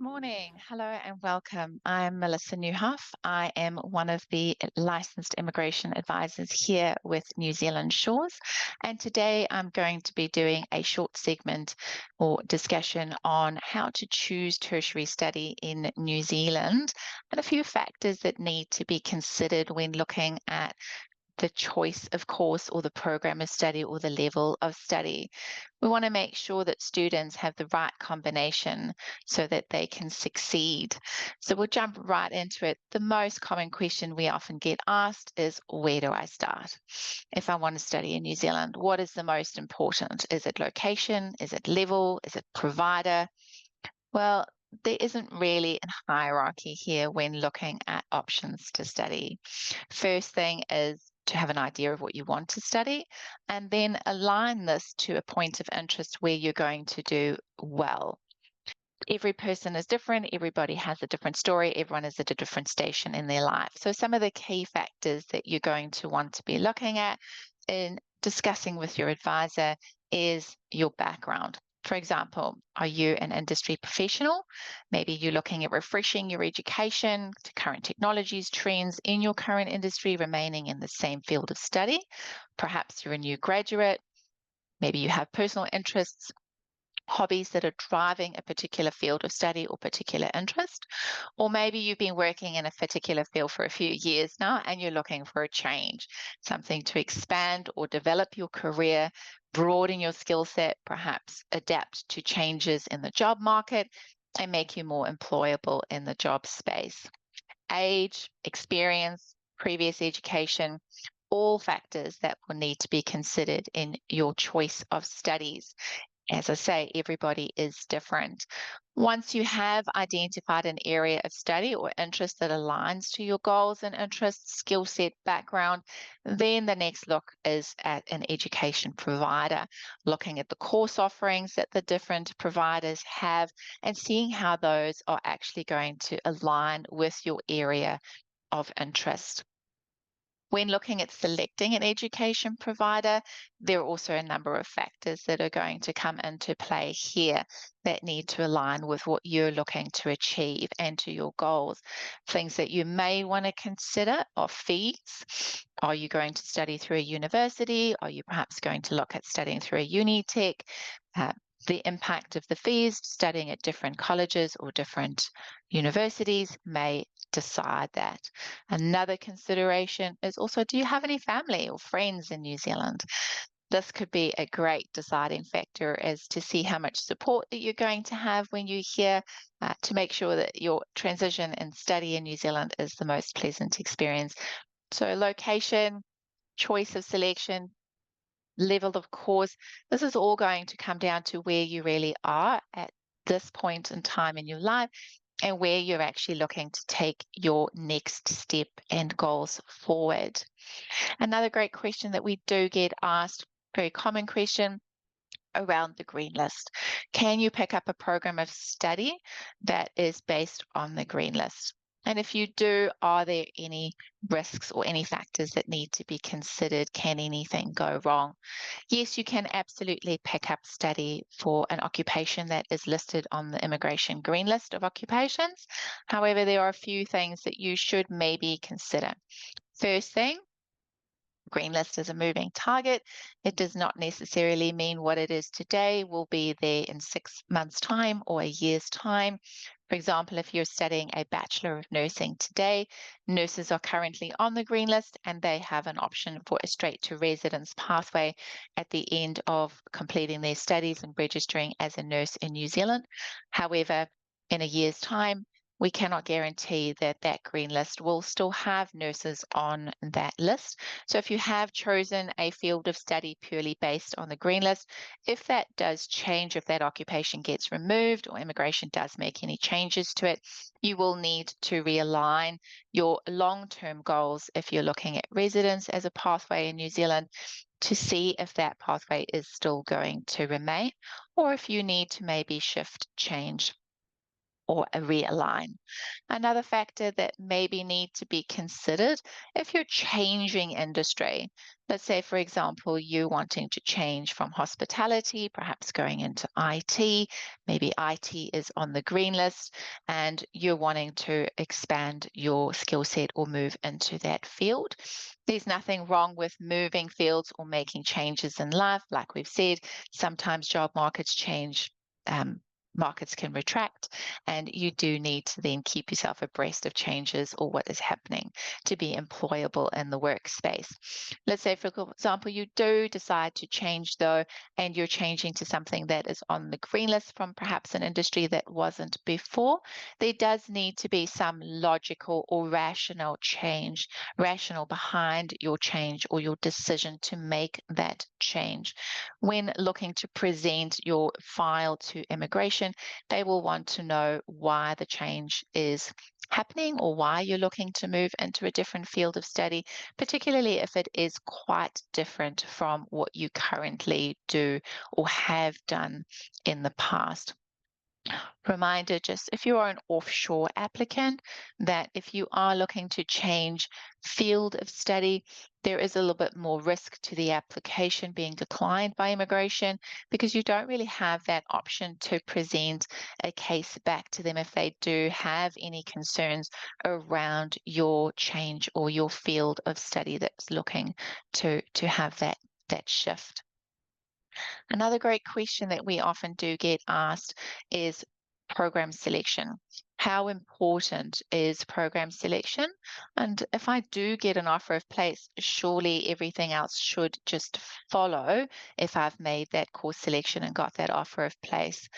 morning. Hello and welcome. I'm Melissa Newhoff. I am one of the licensed immigration advisors here with New Zealand Shores. And today I'm going to be doing a short segment or discussion on how to choose tertiary study in New Zealand and a few factors that need to be considered when looking at the choice of course or the program of study or the level of study. We want to make sure that students have the right combination so that they can succeed. So we'll jump right into it. The most common question we often get asked is, where do I start? If I want to study in New Zealand, what is the most important? Is it location? Is it level? Is it provider? Well, there isn't really a hierarchy here when looking at options to study. First thing is to have an idea of what you want to study, and then align this to a point of interest where you're going to do well. Every person is different, everybody has a different story, everyone is at a different station in their life. So some of the key factors that you're going to want to be looking at in discussing with your advisor is your background. For example, are you an industry professional? Maybe you're looking at refreshing your education to current technologies, trends in your current industry, remaining in the same field of study. Perhaps you're a new graduate. Maybe you have personal interests, hobbies that are driving a particular field of study or particular interest. Or maybe you've been working in a particular field for a few years now and you're looking for a change, something to expand or develop your career, broaden your skill set, perhaps adapt to changes in the job market and make you more employable in the job space. Age, experience, previous education, all factors that will need to be considered in your choice of studies. As I say, everybody is different. Once you have identified an area of study or interest that aligns to your goals and interests, skill set, background, then the next look is at an education provider, looking at the course offerings that the different providers have and seeing how those are actually going to align with your area of interest. When looking at selecting an education provider, there are also a number of factors that are going to come into play here that need to align with what you're looking to achieve and to your goals. Things that you may want to consider are fees. Are you going to study through a university? Are you perhaps going to look at studying through a uni tech? The impact of the fees, studying at different colleges or different universities may decide that. Another consideration is also, do you have any family or friends in New Zealand? This could be a great deciding factor as to see how much support that you're going to have when you're here to make sure that your transition and study in New Zealand is the most pleasant experience. So location, choice of selection, level of course, this is all going to come down to where you really are at this point in time in your life and where you're actually looking to take your next step and goals forward. Another great question that we do get asked, very common question, around the green list. Can you pick up a program of study that is based on the green list? And if you do, are there any risks or any factors that need to be considered? Can anything go wrong? Yes, you can absolutely pick up study for an occupation that is listed on the immigration green list of occupations. However, there are a few things that you should maybe consider. First thing, green list is a moving target. It does not necessarily mean what it is today will be there in 6 months' time or a year's time. For example, if you're studying a Bachelor of Nursing today, nurses are currently on the green list and they have an option for a straight to residence pathway at the end of completing their studies and registering as a nurse in New Zealand. However, in a year's time, we cannot guarantee that that green list will still have nurses on that list. So if you have chosen a field of study purely based on the green list, if that does change, if that occupation gets removed or immigration does make any changes to it, you will need to realign your long-term goals if you're looking at residence as a pathway in New Zealand to see if that pathway is still going to remain or if you need to maybe shift change. or a realign. Another factor that maybe need to be considered if you're changing industry. Let's say, for example, you're wanting to change from hospitality, perhaps going into IT. Maybe IT is on the green list and you're wanting to expand your skill set or move into that field. There's nothing wrong with moving fields or making changes in life. Like we've said, sometimes job markets change. Markets can retract, and you do need to then keep yourself abreast of changes or what is happening to be employable in the workspace. Let's say, for example, you do decide to change though, and you're changing to something that is on the green list from perhaps an industry that wasn't before. There does need to be some logical or rational change, rational behind your change or your decision to make that change. When looking to present your file to immigration, they will want to know why the change is happening or why you're looking to move into a different field of study, particularly if it is quite different from what you currently do or have done in the past. Reminder, just if you are an offshore applicant, that if you are looking to change field of study, there is a little bit more risk to the application being declined by immigration because you don't really have that option to present a case back to them if they do have any concerns around your change or your field of study that's looking to have that shift. Another great question that we often do get asked is program selection. How important is program selection? And if I do get an offer of place, surely everything else should just follow if I've made that course selection and got that offer of place.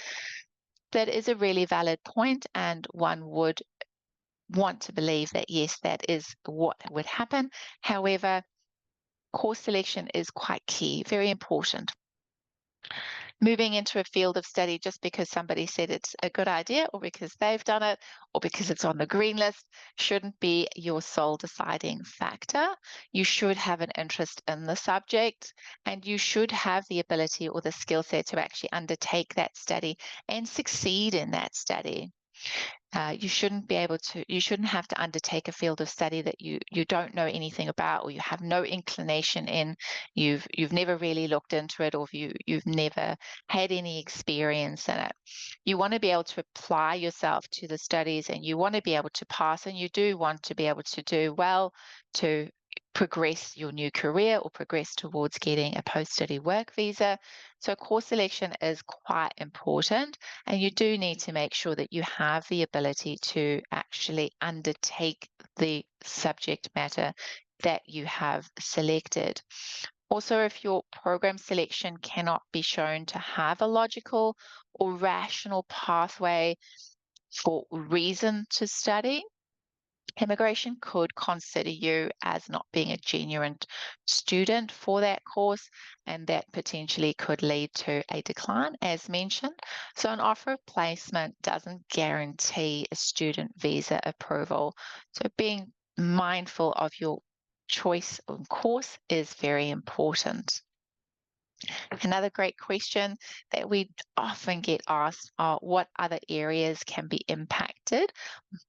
That is a really valid point, and one would want to believe that yes, that is what would happen. However, course selection is quite key, very important. Moving into a field of study just because somebody said it's a good idea or because they've done it or because it's on the green list shouldn't be your sole deciding factor. You should have an interest in the subject and you should have the ability or the skill set to actually undertake that study and succeed in that study. You shouldn't have to undertake a field of study that you don't know anything about or you have no inclination in. You've never really looked into it or you've never had any experience in it. You want to be able to apply yourself to the studies and you want to be able to pass and you do want to be able to do well to progress your new career or progress towards getting a post-study work visa. So course selection is quite important and you do need to make sure that you have the ability to actually undertake the subject matter that you have selected. Also, if your program selection cannot be shown to have a logical or rational pathway for reason to study, immigration could consider you as not being a genuine student for that course, and that potentially could lead to a decline, as mentioned. So, an offer of placement doesn't guarantee a student visa approval. So, being mindful of your choice of course is very important. Another great question that we often get asked are what other areas can be impacted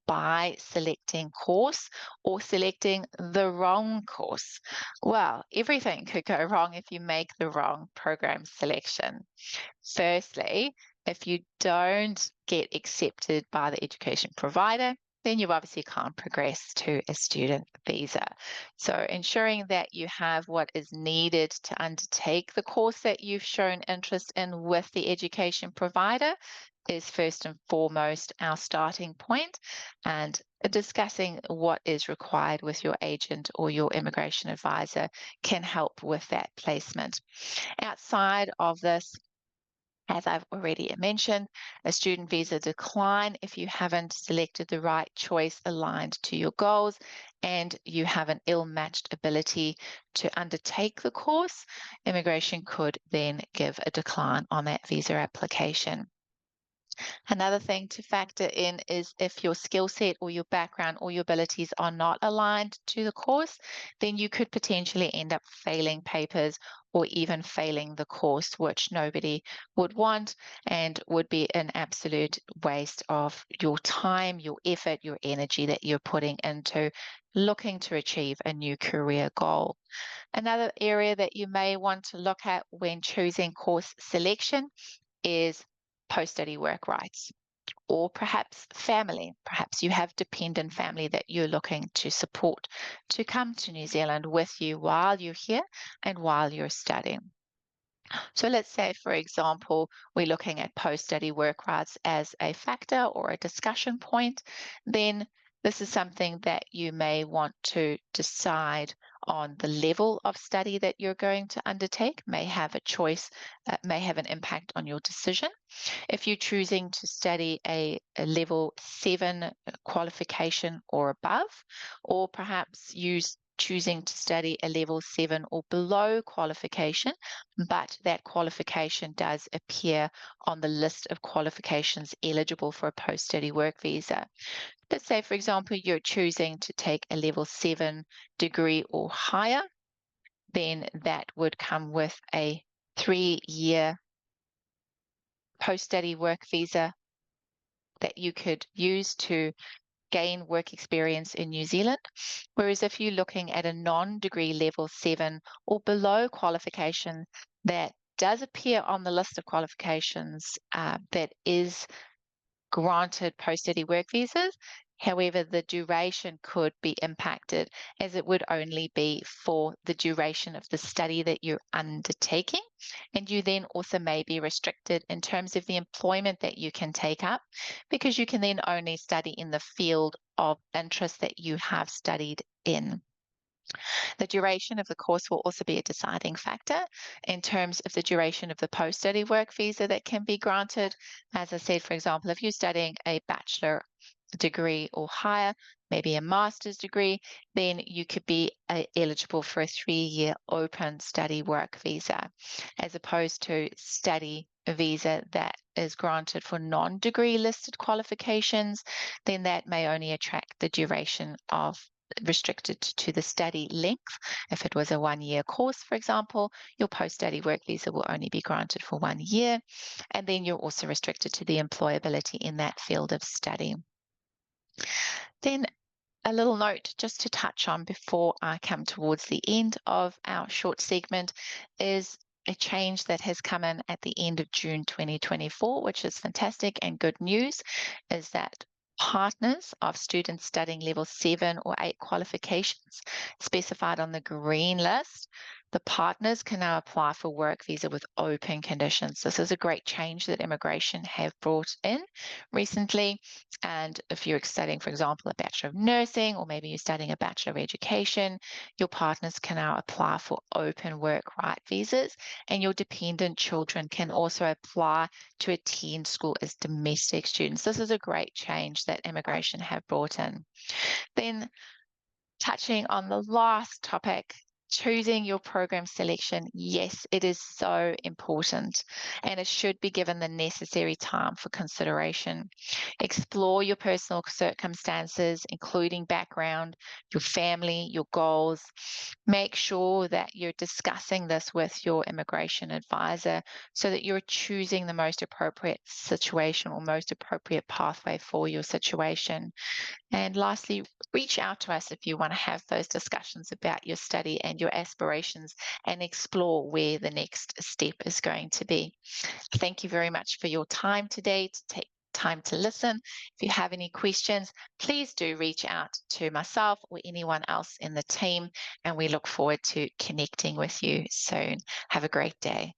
by selecting course or selecting the wrong course? Well, everything could go wrong if you make the wrong program selection. Firstly, if you don't get accepted by the education provider, then you obviously can't progress to a student visa. So ensuring that you have what is needed to undertake the course that you've shown interest in with the education provider is first and foremost our starting point, and discussing what is required with your agent or your immigration advisor can help with that placement. Outside of this, as I've already mentioned, a student visa decline if you haven't selected the right choice aligned to your goals and you have an ill-matched ability to undertake the course, immigration could then give a decline on that visa application. Another thing to factor in is if your skill set or your background or your abilities are not aligned to the course, then you could potentially end up failing papers or even failing the course, which nobody would want and would be an absolute waste of your time, your effort, your energy that you're putting into looking to achieve a new career goal. Another area that you may want to look at when choosing course selection is post-study work rights, or perhaps family. Perhaps you have dependent family that you're looking to support to come to New Zealand with you while you're here and while you're studying. So let's say, for example, we're looking at post-study work rights as a factor or a discussion point, then this is something that you may want to decide on the level of study that you're going to undertake, may have a choice, may have an impact on your decision. If you're choosing to study a level 7 qualification or above, or perhaps choosing to study a level 7 or below qualification, but that qualification does appear on the list of qualifications eligible for a post-study work visa. Let's say, for example, you're choosing to take a level 7 degree or higher, then that would come with a 3-year post-study work visa that you could use to gain work experience in New Zealand. Whereas if you're looking at a non-degree level 7 or below qualification that does appear on the list of qualifications that is granted post-study work visas. However, the duration could be impacted as it would only be for the duration of the study that you're undertaking. And you then also may be restricted in terms of the employment that you can take up because you can then only study in the field of interest that you have studied in. The duration of the course will also be a deciding factor in terms of the duration of the post-study work visa that can be granted. As I said, for example, if you're studying a bachelor degree or higher, maybe a master's degree, then you could be eligible for a 3-year open study work visa, as opposed to study visa that is granted for non-degree listed qualifications, then that may only attract the duration of restricted to the study length. If it was a 1-year course, for example, your post-study work visa will only be granted for 1 year, and then you're also restricted to the employability in that field of study. Then a little note just to touch on before I come towards the end of our short segment is a change that has come in at the end of June 2024, which is fantastic and good news, is that partners of students studying level 7 or 8 qualifications specified on the green list, the partners can now apply for work visa with open conditions. This is a great change that immigration have brought in recently. And if you're studying, for example, a Bachelor of Nursing, or maybe you're studying a Bachelor of Education, your partners can now apply for open work right visas, and your dependent children can also apply to attend school as domestic students. This is a great change that immigration have brought in. Then touching on the last topic, choosing your program selection, yes, it is so important and it should be given the necessary time for consideration. Explore your personal circumstances, including background, your family, your goals. Make sure that you're discussing this with your immigration advisor so that you're choosing the most appropriate situation or most appropriate pathway for your situation. And lastly, reach out to us if you want to have those discussions about your study and your aspirations and explore where the next step is going to be. Thank you very much for your time today to take time to listen. If you have any questions, please do reach out to myself or anyone else in the team, and we look forward to connecting with you soon. Have a great day.